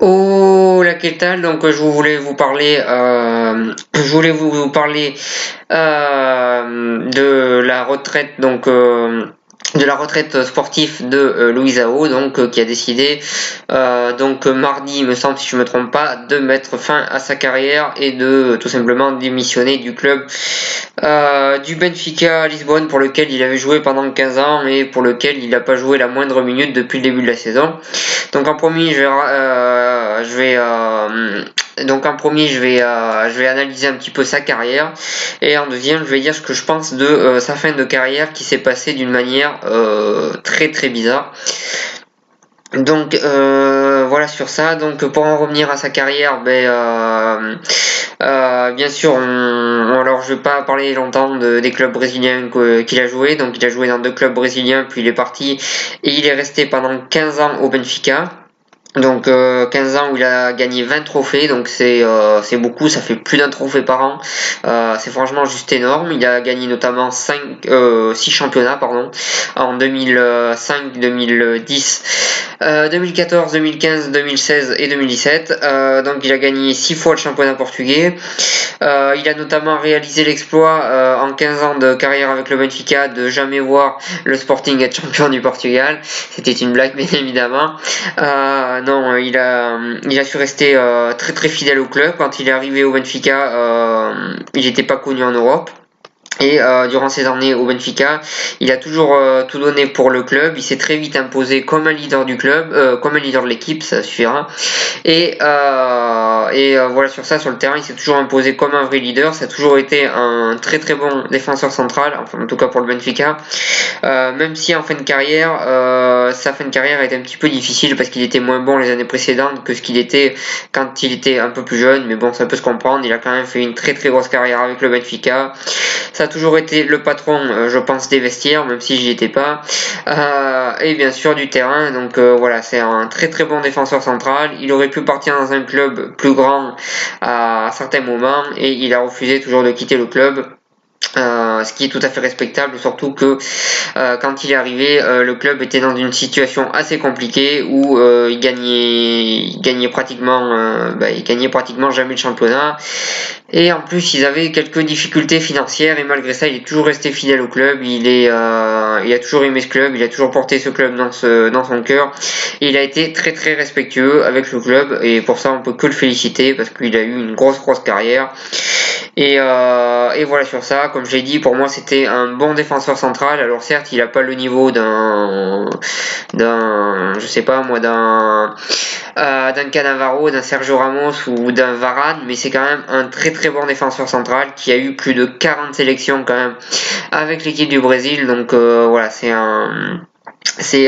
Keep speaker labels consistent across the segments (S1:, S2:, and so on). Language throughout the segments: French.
S1: Oh la qu'est donc je voulais vous parler de la retraite de la retraite sportive de Louise Ao qui a décidé mardi il me semble si je me trompe pas de mettre fin à sa carrière et de tout simplement démissionner du club du Benfica Lisbonne pour lequel il avait joué pendant 15 ans et pour lequel il n'a pas joué la moindre minute depuis le début de la saison. Donc en premier, je vais analyser un petit peu sa carrière et en deuxième, je vais dire ce que je pense de sa fin de carrière qui s'est passée d'une manière très très bizarre. Voilà sur ça. Donc pour en revenir à sa carrière, bien sûr, alors je vais pas parler longtemps des clubs brésiliens qu'il a joué. Donc il a joué dans 2 clubs brésiliens, puis il est parti et il est resté pendant 15 ans au Benfica. 15 ans où il a gagné 20 trophées, donc c'est beaucoup, ça fait plus d'un trophée par an. C'est franchement juste énorme. Il a gagné notamment 6 championnats en 2005, 2010, 2014, 2015, 2016 et 2017. Donc il a gagné 6 fois le championnat portugais. Il a notamment réalisé l'exploit en 15 ans de carrière avec le Benfica de jamais voir le Sporting être champion du Portugal. C'était une blague bien évidemment. Non, il a su rester très très fidèle au club. Quand il est arrivé au Benfica, il n'était pas connu en Europe. Et durant ses années au Benfica, il a toujours tout donné pour le club. Il s'est très vite imposé comme un leader du club, comme un leader de l'équipe, ça suffira. Voilà sur ça, sur le terrain, il s'est toujours imposé comme un vrai leader. Ça a toujours été un très très bon défenseur central, enfin en tout cas pour le Benfica. Même si en fin de carrière, sa fin de carrière a été un petit peu difficile parce qu'il était moins bon les années précédentes que ce qu'il était quand il était un peu plus jeune. Mais bon, ça peut se comprendre. Il a quand même fait une très très grosse carrière avec le Benfica. Ça a toujours été le patron, je pense, des vestiaires, même si j'y étais pas. Et bien sûr du terrain. Voilà, c'est un très très bon défenseur central. Il aurait pu partir dans un club plus grand à certains moments et il a refusé toujours de quitter le club. Ce qui est tout à fait respectable, surtout que quand il est arrivé, le club était dans une situation assez compliquée où il gagnait pratiquement jamais le championnat. Et en plus, ils avaient quelques difficultés financières et malgré ça, il est toujours resté fidèle au club. Il a toujours aimé ce club, il a toujours porté ce club dans son cœur. Et il a été très très respectueux avec le club et pour ça, on peut que le féliciter parce qu'il a eu une grosse carrière. Et voilà sur ça, comme j'ai dit, pour moi c'était un bon défenseur central. Alors certes, il a pas le niveau je sais pas moi, d'un Cannavaro, d'un Sergio Ramos ou d'un Varane, mais c'est quand même un très très bon défenseur central qui a eu plus de 40 sélections quand même avec l'équipe du Brésil. Voilà, c'est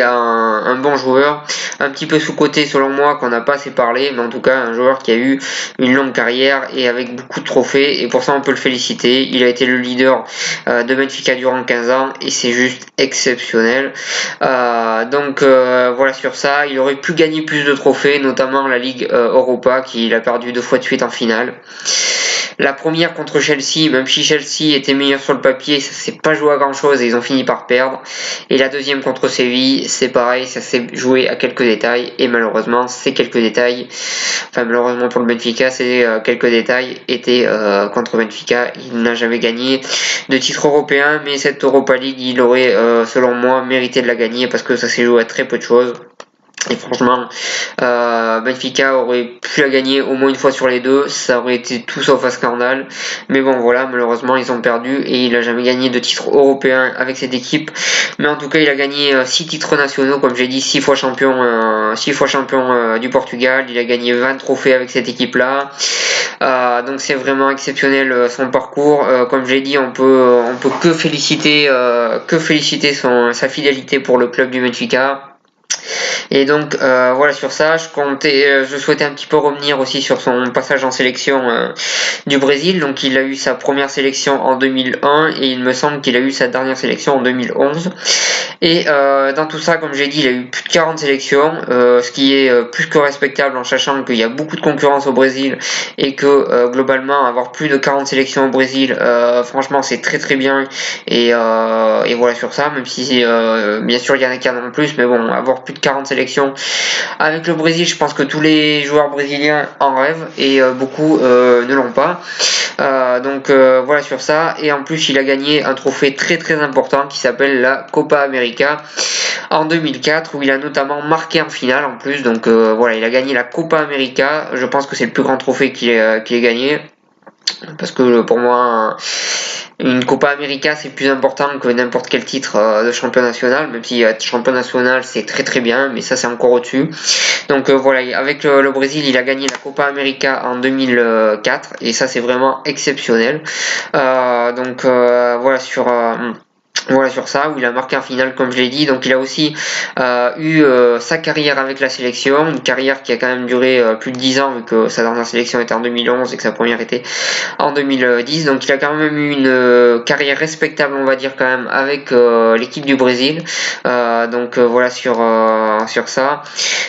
S1: un bon joueur, un petit peu sous-coté selon moi, qu'on n'a pas assez parlé, mais en tout cas un joueur qui a eu une longue carrière et avec beaucoup de trophées, et pour ça on peut le féliciter. Il a été le leader de Benfica durant 15 ans et c'est juste exceptionnel. Voilà sur ça, il aurait pu gagner plus de trophées, notamment la Ligue Europa qu'il a perdu 2 fois de suite en finale. La première contre Chelsea, même si Chelsea était meilleur sur le papier, ça s'est pas joué à grand chose et ils ont fini par perdre. Et la deuxième contre Séville, c'est pareil, ça s'est joué à quelques détails et malheureusement, ces quelques détails, enfin malheureusement pour le Benfica, ces quelques détails étaient contre Benfica. Il n'a jamais gagné de titre européen, mais cette Europa League, il aurait selon moi mérité de la gagner parce que ça s'est joué à très peu de choses. Et franchement, Benfica aurait pu la gagner au moins une fois sur les deux, ça aurait été tout sauf un scandale. Mais bon voilà, malheureusement ils ont perdu et il n'a jamais gagné de titre européen avec cette équipe. Mais en tout cas, il a gagné 6 titres nationaux, comme j'ai dit, 6 fois champion, du Portugal. Il a gagné 20 trophées avec cette équipe-là. Donc c'est vraiment exceptionnel son parcours. Comme j'ai dit, on peut que féliciter sa fidélité pour le club du Benfica. Et voilà sur ça, je souhaitais un petit peu revenir aussi sur son passage en sélection du Brésil. Donc il a eu sa première sélection en 2001 et il me semble qu'il a eu sa dernière sélection en 2011. Et dans tout ça, comme j'ai dit, il a eu plus de 40 sélections, ce qui est plus que respectable en sachant qu'il y a beaucoup de concurrence au Brésil et que globalement avoir plus de 40 sélections au Brésil, franchement c'est très très bien. Et voilà sur ça, même si bien sûr il y en a qui en ont plus, mais bon, avoir plus de 40 sélections sélection avec le Brésil. Je pense que tous les joueurs brésiliens en rêvent et beaucoup ne l'ont pas. Donc voilà sur ça. Et en plus, il a gagné un trophée très très important qui s'appelle la Copa América en 2004, où il a notamment marqué en finale en plus. Donc voilà, il a gagné la Copa América. Je pense que c'est le plus grand trophée qu'il ait gagné. Parce que pour moi, une Copa América c'est plus important que n'importe quel titre de champion national, même si champion national c'est très très bien, mais ça c'est encore au-dessus. Donc voilà, avec le Brésil, il a gagné la Copa América en 2004 et ça c'est vraiment exceptionnel. Donc voilà sur ça, où il a marqué en finale comme je l'ai dit. Donc il a aussi eu sa carrière avec la sélection, une carrière qui a quand même duré plus de 10 ans vu que sa dernière sélection était en 2011 et que sa première était en 2010. Donc il a quand même eu une carrière respectable, on va dire quand même, avec l'équipe du Brésil. Donc voilà sur ça.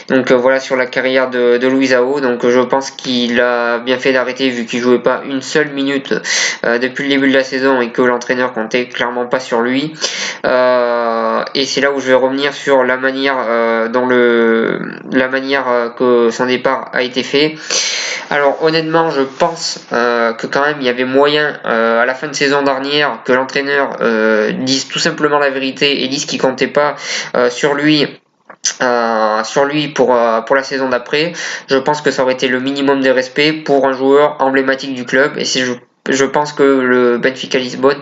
S1: Donc voilà sur la carrière de Luisao. Donc je pense qu'il a bien fait d'arrêter vu qu'il jouait pas une seule minute depuis le début de la saison et que l'entraîneur comptait clairement pas sur lui. Et c'est là où je vais revenir sur la manière que son départ a été fait. Alors honnêtement, je pense que quand même il y avait moyen à la fin de saison dernière que l'entraîneur dise tout simplement la vérité et dise qu'il comptait pas sur lui pour la saison d'après. Je pense que ça aurait été le minimum de respect pour un joueur emblématique du club, et je pense que le Benfica Lisbonne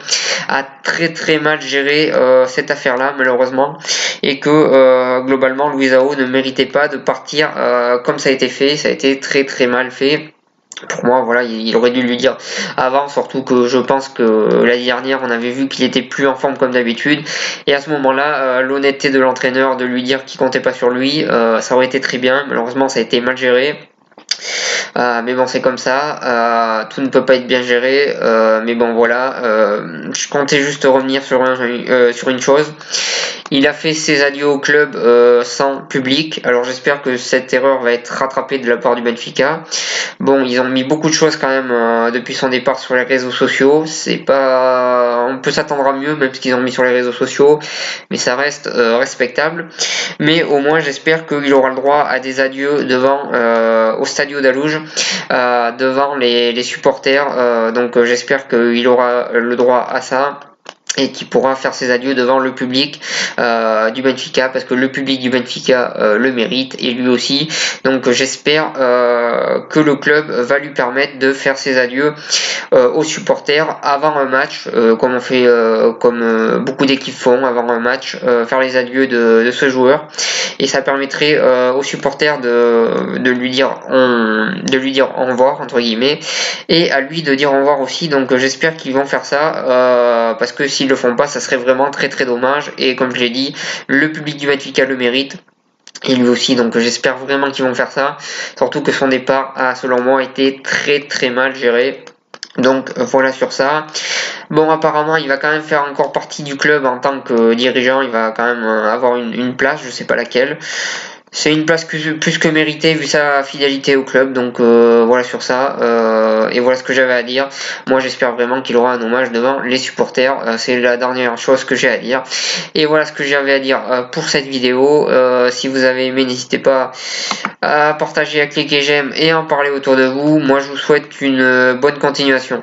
S1: a très très mal géré cette affaire-là malheureusement, et que globalement Luisao ne méritait pas de partir comme ça a été fait. Ça a été très très mal fait. Pour moi, voilà, il aurait dû lui dire avant, surtout que je pense que l'année dernière, on avait vu qu'il était plus en forme comme d'habitude. Et à ce moment-là, l'honnêteté de l'entraîneur de lui dire qu'il comptait pas sur lui, ça aurait été très bien. Malheureusement, ça a été mal géré. Mais bon, c'est comme ça, tout ne peut pas être bien géré, mais bon voilà, je comptais juste revenir sur une chose. Il a fait ses adieux au club sans public. Alors j'espère que cette erreur va être rattrapée de la part du Benfica. Bon, ils ont mis beaucoup de choses quand même depuis son départ sur les réseaux sociaux. C'est pas, on peut s'attendre à mieux même ce qu'ils ont mis sur les réseaux sociaux, mais ça reste respectable. Mais au moins j'espère qu'il aura le droit à des adieux devant au Stadio da Luz, devant les supporters. Donc j'espère qu'il aura le droit à ça et qui pourra faire ses adieux devant le public du Benfica, parce que le public du Benfica le mérite et lui aussi. Donc j'espère que le club va lui permettre de faire ses adieux aux supporters avant un match, comme beaucoup d'équipes font avant un match, faire les adieux de ce joueur, et ça permettrait aux supporters de lui dire au revoir entre guillemets, et à lui de dire au revoir aussi. Donc j'espère qu'ils vont faire ça, parce que s'ils le font pas, ça serait vraiment très très dommage. Et comme je l'ai dit, le public du Benfica le mérite et lui aussi, donc j'espère vraiment qu'ils vont faire ça, surtout que son départ a selon moi été très très mal géré. Donc voilà sur ça. Bon, apparemment il va quand même faire encore partie du club en tant que dirigeant, il va quand même avoir une place, je sais pas laquelle. C'est une place plus que méritée vu sa fidélité au club. Donc voilà sur ça. Et voilà ce que j'avais à dire. Moi j'espère vraiment qu'il aura un hommage devant les supporters. C'est la dernière chose que j'ai à dire. Et voilà ce que j'avais à dire pour cette vidéo. Si vous avez aimé, n'hésitez pas à partager, à cliquer j'aime et à en parler autour de vous. Moi je vous souhaite une bonne continuation.